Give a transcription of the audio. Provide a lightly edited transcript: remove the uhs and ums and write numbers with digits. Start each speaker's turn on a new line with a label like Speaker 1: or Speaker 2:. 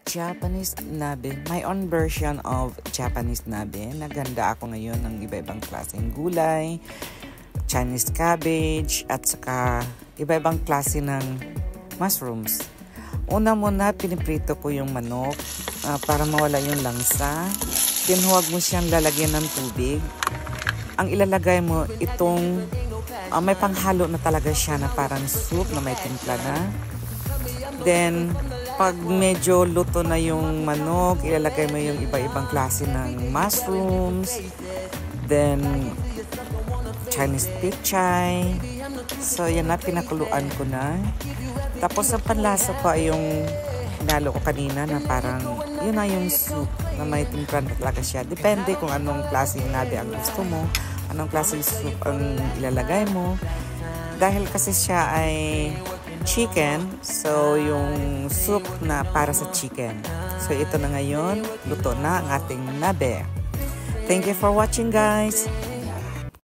Speaker 1: Japanese nabe. My own version of Japanese nabe. Naganda ako ngayon ng iba-ibang klaseng gulay, Chinese cabbage, at saka iba-ibang klase ng mushrooms. Una muna, piniprito ko yung manok para mawala yung langsa. Then huwag mo siyang lalagyan ng tubig. Ang ilalagay mo, itong may panghalo na talaga siya na parang soup na may timpla na. Then, pag medyo luto na yung manok, ilalagay mo yung iba-ibang klase ng mushrooms. Then, Chinese pichay. So, yan na, pinakuluan ko na. Tapos, ang panlasa ko ay yung hinalo ko kanina na parang, yun na yung soup na may timpla na talaga siya. Depende kung anong klaseng nabe ang gusto mo, anong klaseng soup ang ilalagay mo. Dahil kasi siya ay chicken, so yung soup na para sa chicken. So ito na ngayon, luto na ang ating nabe. Thank you for watching, guys.